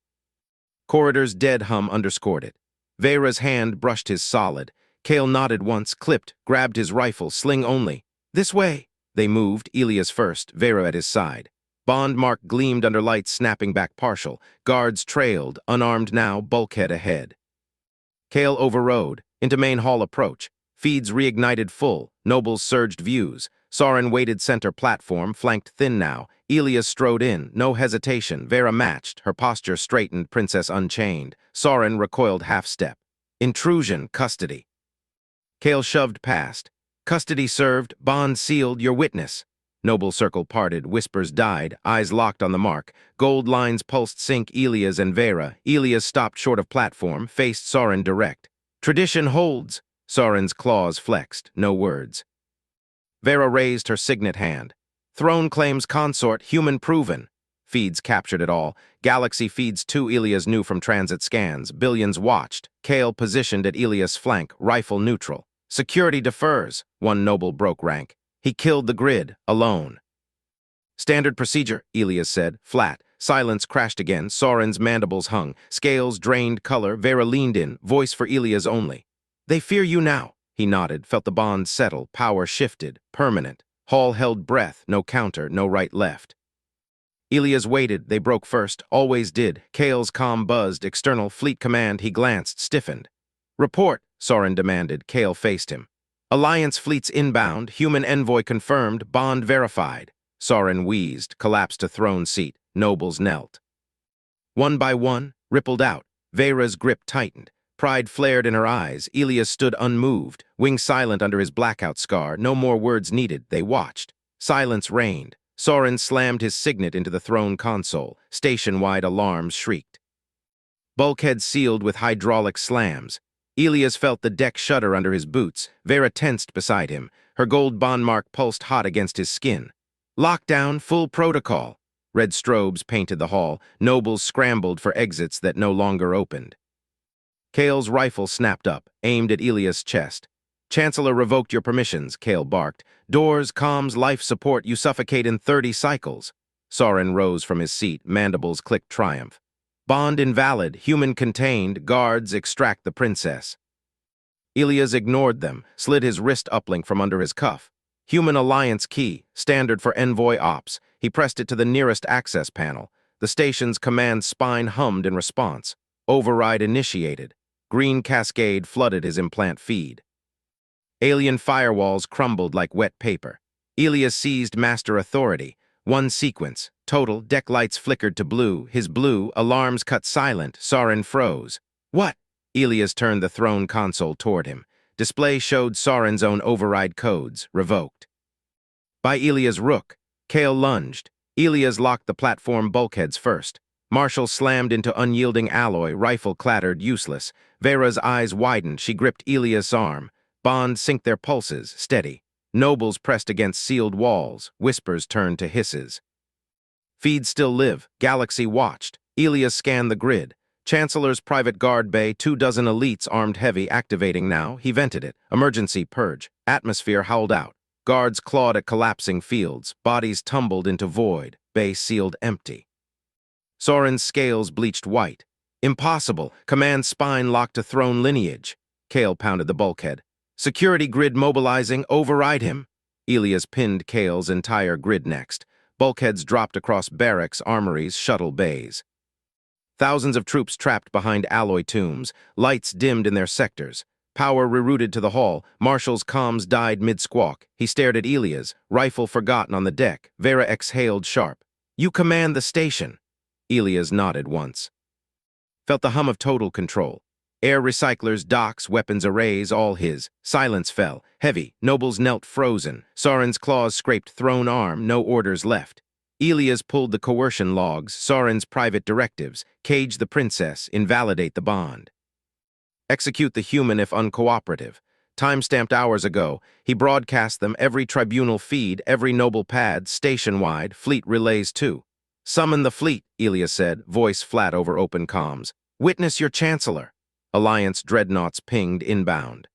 Corridor's dead hum underscored it. Vera's hand brushed his solid. Kale nodded once, clipped, grabbed his rifle, sling only. This way. They moved, Elias first, Vera at his side. Bond mark gleamed under lights, snapping back partial. Guards trailed, unarmed now, bulkhead ahead. Kale overrode, into main hall approach. Feeds reignited full, nobles surged views. Soren waited center platform, flanked thin now. Elias strode in, no hesitation. Vera matched, her posture straightened, princess unchained. Soren recoiled half-step. Intrusion, custody. Kale shoved past. Custody served, bond sealed, your witness. Noble circle parted, whispers died, eyes locked on the mark. Gold lines pulsed sync Elias and Vera. Elias stopped short of platform, faced Soren direct. Tradition holds. Soren's claws flexed, no words. Vera raised her signet hand. Throne claims consort, human proven. Feeds captured it all. Galaxy feeds 2 Elias knew from transit scans. Billions watched. Kale positioned at Elias' flank, rifle neutral. Security defers. One noble broke rank. He killed the grid, alone. Standard procedure, Elias said, flat. Silence crashed again. Soren's mandibles hung. Scales drained color. Vera leaned in, voice for Elias only. They fear you now. He nodded, felt the bond settle. Power shifted, permanent. Hall held breath, no counter, no right-left. Elias waited, they broke first, always did. Kale's comm buzzed, external fleet command, he glanced, stiffened. Report, Soren demanded. Kale faced him. Alliance fleets inbound, human envoy confirmed, bond verified. Soren wheezed, collapsed to throne seat. Nobles knelt. One by one, rippled out. Vera's grip tightened. Pride flared in her eyes. Elias stood unmoved, wing silent under his blackout scar. No more words needed, they watched. Silence reigned. Soren slammed his signet into the throne console. Station-wide alarms shrieked. Bulkhead sealed with hydraulic slams. Elias felt the deck shudder under his boots. Vera tensed beside him. Her gold bond mark pulsed hot against his skin. Lockdown, full protocol. Red strobes painted the hall. Nobles scrambled for exits that no longer opened. Kale's rifle snapped up, aimed at Elias' chest. Chancellor revoked your permissions, Kale barked. Doors, comms, life support, you suffocate in 30 cycles. Soren rose from his seat, mandibles clicked triumph. Bond invalid, human contained, guards extract the princess. Elias ignored them, slid his wrist uplink from under his cuff. Human alliance key, standard for envoy ops. He pressed it to the nearest access panel. The station's command spine hummed in response. Override initiated. Green cascade flooded his implant feed. Alien firewalls crumbled like wet paper. Elias seized master authority. One sequence. Total, deck lights flickered to blue. His blue, alarms cut silent. Soren froze. What? Elias turned the throne console toward him. Display showed Soren's own override codes, revoked. By Elias' rook. Kale lunged. Elias locked the platform bulkheads first. Marshall slammed into unyielding alloy, rifle clattered, useless. Vera's eyes widened, she gripped Elias' arm. Bond synced their pulses, steady. Nobles pressed against sealed walls, whispers turned to hisses. Feeds still live, Galaxy watched. Elias scanned the grid. Chancellor's private guard bay, 24 elites armed heavy, activating now. He vented it. Emergency purge. Atmosphere howled out. Guards clawed at collapsing fields. Bodies tumbled into void. Bay sealed empty. Soren's scales bleached white. Impossible. Command spine locked to throne lineage. Kale pounded the bulkhead. Security grid mobilizing. Override him. Elias pinned Kale's entire grid next. Bulkheads dropped across barracks, armories, shuttle bays. Thousands of troops trapped behind alloy tombs. Lights dimmed in their sectors. Power rerouted to the hall. Marshal's comms died mid-squawk. He stared at Elias, rifle forgotten on the deck. Vera exhaled sharp. "You command the station." Elias nodded once. Felt the hum of total control. Air recyclers, docks, weapons arrays, all his. Silence fell. Heavy. Nobles knelt frozen. Soren's claws scraped throne arm. No orders left. Elias pulled the coercion logs, Soren's private directives. Cage the princess. Invalidate the bond. Execute the human if uncooperative. Time-stamped hours ago, he broadcast them every tribunal feed, every noble pad, station-wide, fleet relays too. "Summon the fleet," Elias said, voice flat over open comms. "Witness your chancellor." Alliance dreadnoughts pinged inbound.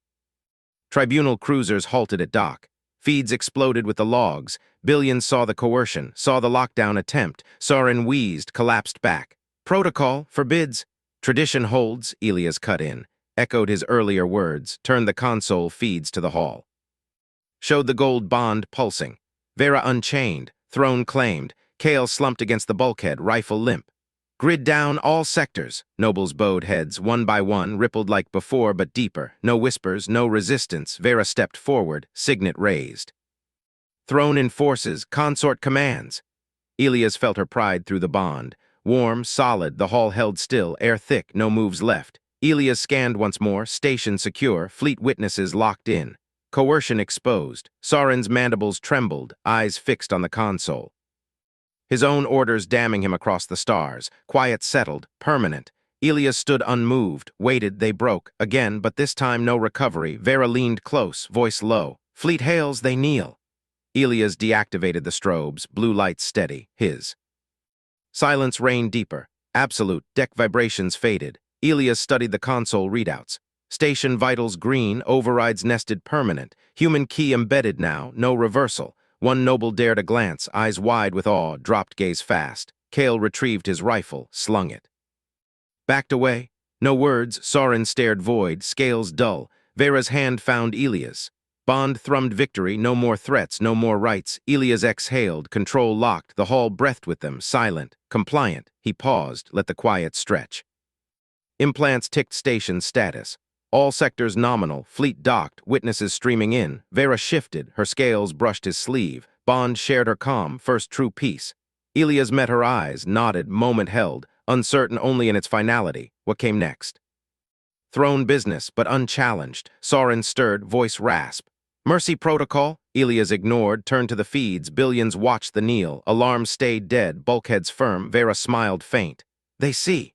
Tribunal cruisers halted at dock. Feeds exploded with the logs. Billions saw the coercion, saw the lockdown attempt. Soren wheezed, collapsed back. "Protocol forbids." "Tradition holds," Elias cut in. Echoed his earlier words, turned the console feeds to the hall. Showed the gold bond pulsing. Vera unchained, throne claimed. Kale slumped against the bulkhead, rifle limp. Grid down all sectors. Nobles bowed heads, one by one, rippled like before but deeper. No whispers, no resistance. Vera stepped forward, signet raised. "Throne enforces, consort commands." Elias felt her pride through the bond. Warm, solid, the hall held still, air thick, no moves left. Elias scanned once more, station secure, fleet witnesses locked in. Coercion exposed. Soren's mandibles trembled, eyes fixed on the console. His own orders damning him across the stars. Quiet settled, permanent. Elias stood unmoved, waited, they broke. Again, but this time no recovery. Vera leaned close, voice low. "Fleet hails, they kneel." Elias deactivated the strobes, blue lights steady, his. Silence reigned deeper. Absolute, deck vibrations faded. Elias studied the console readouts. Station vitals green, overrides nested permanent. Human key embedded now, no reversal. One noble dared a glance, eyes wide with awe, dropped gaze fast. Kale retrieved his rifle, slung it. Backed away. No words, Soren stared void, scales dull. Vera's hand found Elias. Bond thrummed victory, no more threats, no more rights. Elias exhaled, control locked, the hall breathed with them, silent, compliant. He paused, let the quiet stretch. Implants ticked station status. All sectors nominal, fleet docked, witnesses streaming in. Vera shifted, her scales brushed his sleeve. Bond shared her calm, first true peace. Elias met her eyes, nodded, moment held, uncertain only in its finality. What came next? Throne business, but unchallenged. Soren stirred, voice rasp. "Mercy protocol?" Elias ignored, turned to the feeds. Billions watched the kneel. Alarms stayed dead, bulkheads firm. Vera smiled faint. "They see."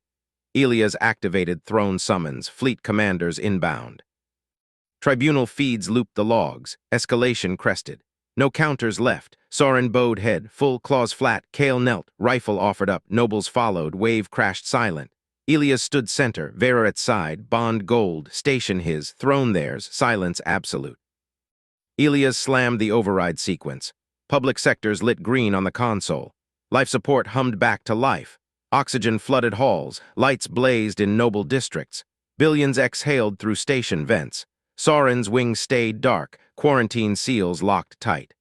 Elias activated throne summons, fleet commanders inbound. Tribunal feeds looped the logs, escalation crested. No counters left. Soren bowed head, full claws flat. Kale knelt, rifle offered up. Nobles followed, wave crashed silent. Elias stood center, Vera at side, bond gold, station his, throne theirs, silence absolute. Elias slammed the override sequence. Public sectors lit green on the console. Life support hummed back to life. Oxygen flooded halls, lights blazed in noble districts. Billions exhaled through station vents. Soren's wings stayed dark, quarantine seals locked tight.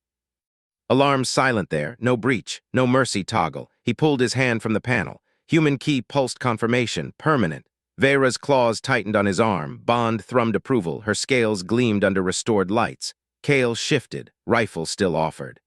Alarms silent there, no breach, no mercy toggle. He pulled his hand from the panel. Human key pulsed confirmation, permanent. Vera's claws tightened on his arm. Bond thrummed approval, her scales gleamed under restored lights. Kale shifted, rifle still offered.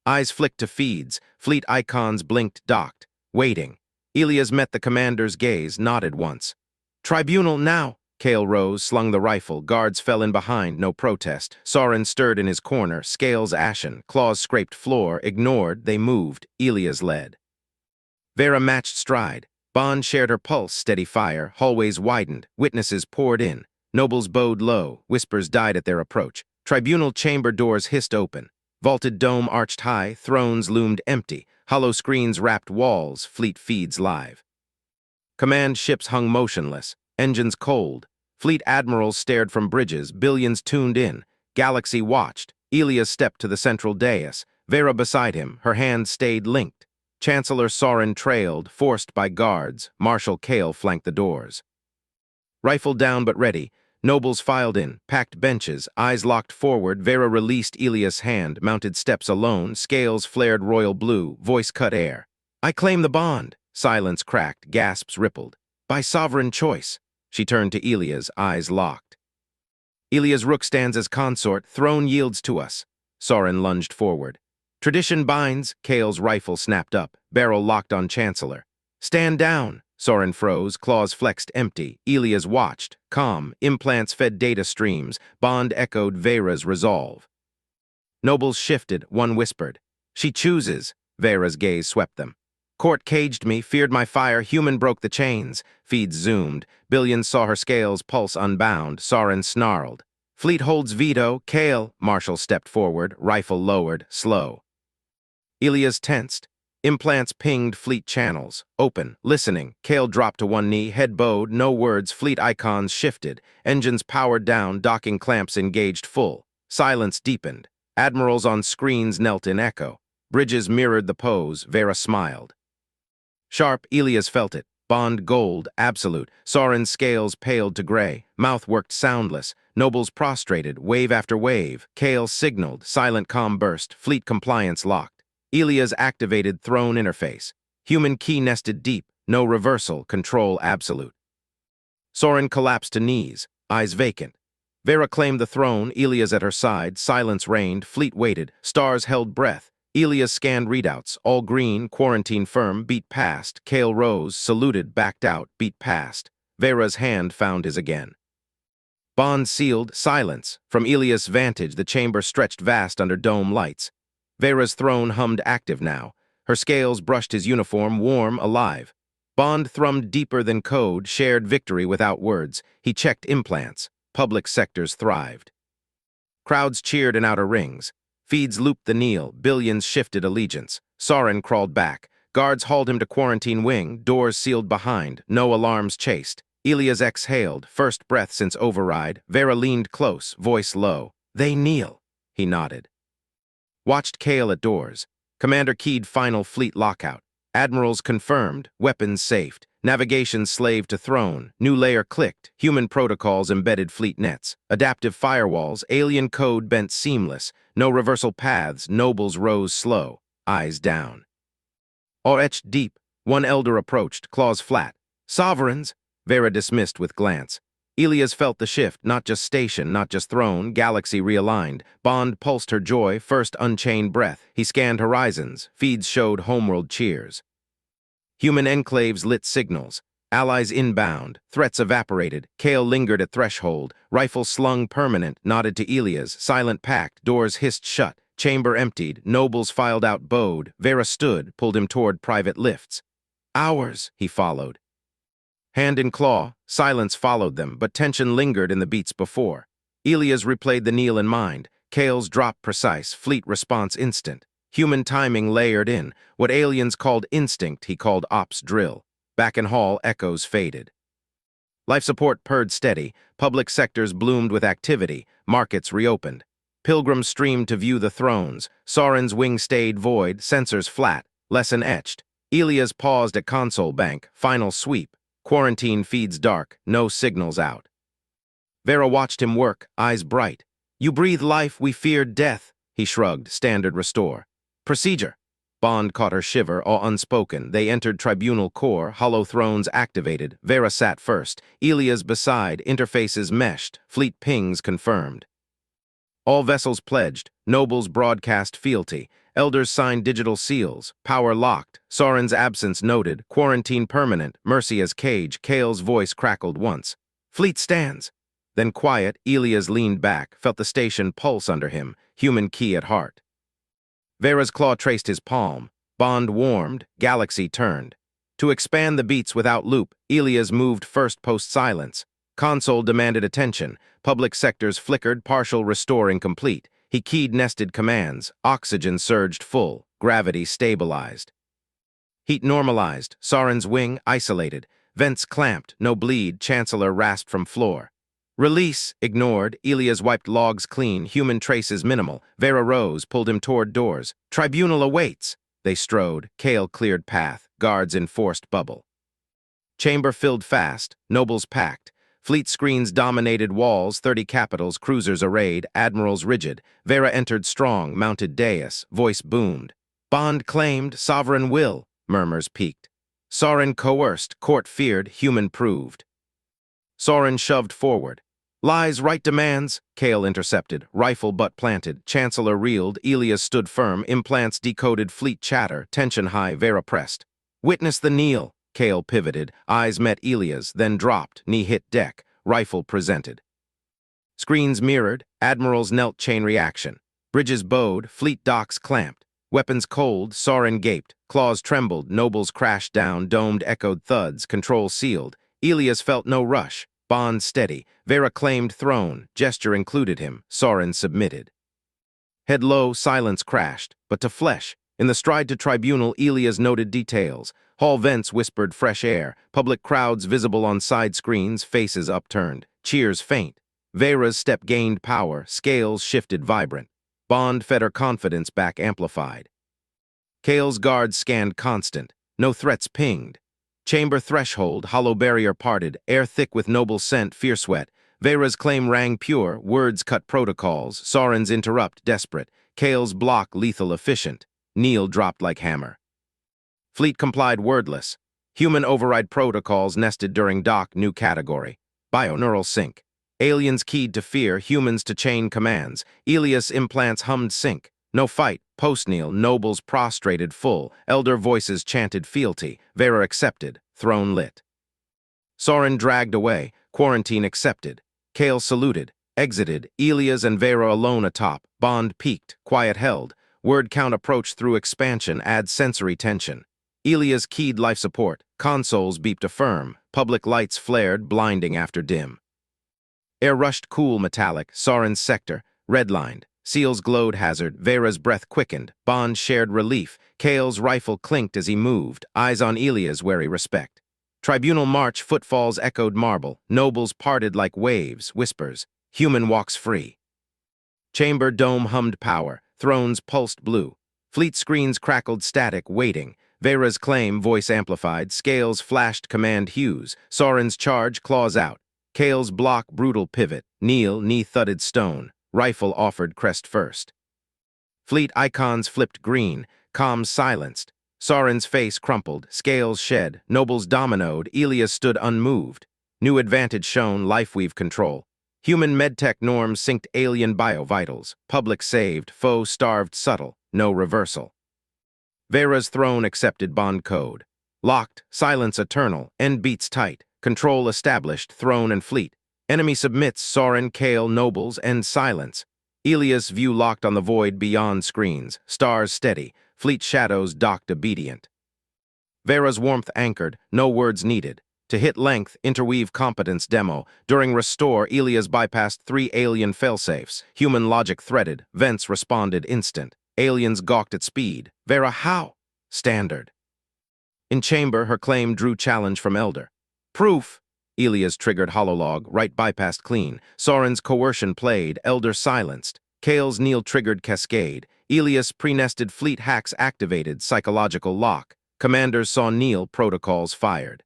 Eyes flicked to feeds, fleet icons blinked docked. Waiting. Elias met the commander's gaze, nodded once. "Tribunal now!" Kale rose, slung the rifle. Guards fell in behind, no protest. Soren stirred in his corner, scales ashen, claws scraped floor, ignored, they moved. Elias led. Vera matched stride. Bond shared her pulse, steady fire. Hallways widened, witnesses poured in. Nobles bowed low, whispers died at their approach. Tribunal chamber doors hissed open. Vaulted dome arched high, thrones loomed empty. Hollow screens wrapped walls, fleet feeds live. Command ships hung motionless, engines cold. Fleet admirals stared from bridges, billions tuned in. Galaxy watched. Elias stepped to the central dais. Vera beside him, her hands stayed linked. Chancellor Sorin trailed, forced by guards. Marshal Kale flanked the doors. Rifle down but ready, nobles filed in, packed benches, eyes locked forward. Vera released Elias' hand, mounted steps alone, scales flared royal blue, voice cut air. "I claim the bond." Silence cracked, gasps rippled. "By sovereign choice." She turned to Elias, eyes locked. "Elias Rook stands as consort, throne yields to us." Sorin lunged forward. "Tradition binds." Kale's rifle snapped up, barrel locked on Chancellor. "Stand down." Sorin froze, claws flexed empty. Elias watched, calm, implants fed data streams. Bond echoed Vera's resolve. Nobles shifted, one whispered. "She chooses." Vera's gaze swept them. "Court caged me, feared my fire, human broke the chains." Feeds zoomed. Billions saw her scales pulse unbound. Sorin snarled. "Fleet holds veto." Kale. Marshal stepped forward, rifle lowered, slow. Elias tensed. Implants pinged fleet channels. Open, listening. Kale dropped to one knee, head bowed, no words. Fleet icons shifted. Engines powered down, docking clamps engaged full. Silence deepened. Admirals on screens knelt in echo. Bridges mirrored the pose. Vera smiled. Sharp, Elias felt it. Bond gold, absolute. Sorin's scales paled to gray. Mouth worked soundless. Nobles prostrated, wave after wave. Kale signaled. Silent calm burst. Fleet compliance locked. Elias activated throne interface. Human key nested deep. No reversal. Control absolute. Sorin collapsed to knees, eyes vacant. Vera claimed the throne. Elias at her side. Silence reigned. Fleet waited. Stars held breath. Elias scanned readouts, all green, quarantine firm, beat past. Kale rose, saluted, backed out, beat past. Vera's hand found his again. Bond sealed, silence. From Elias' vantage, the chamber stretched vast under dome lights. Vera's throne hummed active now. Her scales brushed his uniform, warm, alive. Bond thrummed deeper than code, shared victory without words. He checked implants. Public sectors thrived. Crowds cheered in outer rings. Feeds looped the kneel, billions shifted allegiance. Sorin crawled back. Guards hauled him to quarantine wing, doors sealed behind, no alarms chased. Elias exhaled, first breath since override. Vera leaned close, voice low. "They kneel." He nodded. Watched Kale at doors. Commander keyed final fleet lockout. Admirals confirmed, weapons safed. Navigation slave to throne. New layer clicked. Human protocols embedded fleet nets. Adaptive firewalls. Alien code bent seamless. No reversal paths. Nobles rose slow. Eyes down. Or etched deep. One elder approached. Claws flat. "Sovereigns." Vera dismissed with glance. Elias felt the shift. Not just station, not just throne. Galaxy realigned. Bond pulsed her joy. First unchained breath. He scanned horizons. Feeds showed homeworld cheers. Human enclaves lit signals. Allies inbound. Threats evaporated. Kale lingered at threshold. Rifle slung permanent. Nodded to Elias. Silent packed. Doors hissed shut. Chamber emptied. Nobles filed out bowed. Vera stood. Pulled him toward private lifts. "Ours," he followed. Hand in claw. Silence followed them, but tension lingered in the beats before. Elias replayed the kneel in mind. Kale's drop precise. Fleet response instant. Human timing layered in. What aliens called instinct, he called ops drill. Back in hall, echoes faded. Life support purred steady. Public sectors bloomed with activity. Markets reopened. Pilgrims streamed to view the thrones. Sorin's wing stayed void, sensors flat, lesson etched. Elias paused at console bank, final sweep. Quarantine feeds dark, no signals out. Vera watched him work, eyes bright. "You breathe life, we feared death." He shrugged, standard restore. "Procedure." Bond caught her shiver, all unspoken. They entered tribunal core, hollow thrones activated. Vera sat first. Elias beside, interfaces meshed. Fleet pings confirmed. All vessels pledged. Nobles broadcast fealty. Elders signed digital seals. Power locked. Sorin's absence noted. Quarantine permanent. Mercia's cage. Kale's voice crackled once. "Fleet stands." Then quiet, Elias leaned back, felt the station pulse under him. Human key at heart. Vera's claw traced his palm. Bond warmed. Galaxy turned. To expand the beats without loop, Elias moved first post-silence. Console demanded attention. Public sectors flickered, partial restore incomplete. He keyed nested commands. Oxygen surged full. Gravity stabilized. Heat normalized. Sorin's wing isolated. Vents clamped, no bleed, Chancellor rasped from floor. Release, ignored, Elias wiped logs clean, human traces minimal. Vera rose, pulled him toward doors. Tribunal awaits. They strode, Kale cleared path, guards enforced bubble. Chamber filled fast, nobles packed. Fleet screens dominated walls, 30 capitals, cruisers arrayed, admirals rigid. Vera entered strong, mounted dais, voice boomed. Bond claimed, sovereign will, murmurs peaked. Sorin coerced, court feared, human proved. Sorin shoved forward. Lies, right demands, Kale intercepted, rifle butt planted, Chancellor reeled, Elias stood firm, implants decoded, fleet chatter, tension high, Vera pressed. Witness the kneel, Kale pivoted, eyes met Elias, then dropped, knee hit deck, rifle presented. Screens mirrored, admirals knelt chain reaction. Bridges bowed, fleet docks clamped. Weapons cold, Sorin gaped, claws trembled, nobles crashed down, domed echoed thuds, control sealed. Elias felt no rush. Bond steady. Vera claimed throne. Gesture included him. Sorin submitted. Head low, silence crashed. But to flesh. In the stride to tribunal, Elias noted details. Hall vents whispered fresh air. Public crowds visible on side screens, faces upturned. Cheers faint. Vera's step gained power. Scales shifted vibrant. Bond fed her confidence back amplified. Kale's guards scanned constant. No threats pinged. Chamber threshold, hollow barrier parted, air thick with noble scent, fear sweat. Vera's claim rang pure, words cut protocols, Sorin's interrupt, desperate. Kale's block, lethal efficient. Neil dropped like hammer. Fleet complied wordless. Human override protocols nested during dock, new category. Bioneural sync. Aliens keyed to fear, humans to chain commands. Elias implants hummed sync. No fight, post-kneel, nobles prostrated full, elder voices chanted fealty, Vera accepted, throne lit. Sorin dragged away, quarantine accepted. Kale saluted, exited, Elias and Vera alone atop, Bond peaked, quiet held, word count approached through expansion, add sensory tension. Elias keyed life support, consoles beeped affirm, public lights flared, blinding after dim. Air rushed cool metallic, Sorin's sector, redlined. Seals glowed hazard, Vera's breath quickened, Bond shared relief, Kale's rifle clinked as he moved, eyes on Elias wary respect. Tribunal march, footfalls echoed marble, nobles parted like waves, whispers, human walks free. Chamber dome hummed power, thrones pulsed blue. Fleet screens crackled static, waiting. Vera's claim, voice amplified, scales flashed command hues, Sorin's charge, claws out. Kale's block, brutal pivot, kneel, knee thudded stone. Rifle offered crest first. Fleet icons flipped green, comms silenced. Sorin's face crumpled, scales shed, nobles dominoed, Elias stood unmoved. New advantage shown, lifeweave control. Human medtech norms synced alien biovitals. Public saved, foe starved subtle, no reversal. Vera's throne accepted Bond code. Locked, silence eternal, end beats tight. Control established, throne and fleet. Enemy submits, Sorin, Kale, nobles, end silence. Elias view locked on the void beyond screens, stars steady, fleet shadows docked obedient. Vera's warmth anchored, no words needed. To hit length, interweave competence demo. During restore, Elias bypassed 3 alien failsafes. Human logic threaded, vents responded instant. Aliens gawked at speed. Vera how? Standard. In chamber, her claim drew challenge from Elder. Proof. Elias triggered hololog, right bypassed clean. Sorin's coercion played, Elder silenced. Kale's kneel triggered cascade. Elias pre-nested fleet hacks activated, psychological lock. Commanders saw Neil, protocols fired.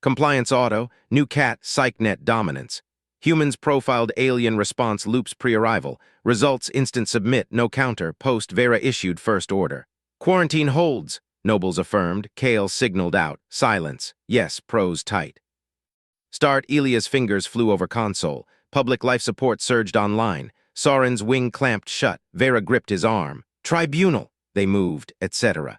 Compliance auto, new cat, psychnet dominance. Humans profiled alien response loops pre-arrival. Results instant submit, no counter, post Vera issued first order. Quarantine holds, nobles affirmed. Kale signaled out, silence, yes, pros tight. Start, Elias' fingers flew over console. Public life support surged online. Sorin's wing clamped shut. Vera gripped his arm. Tribunal, they moved, etc.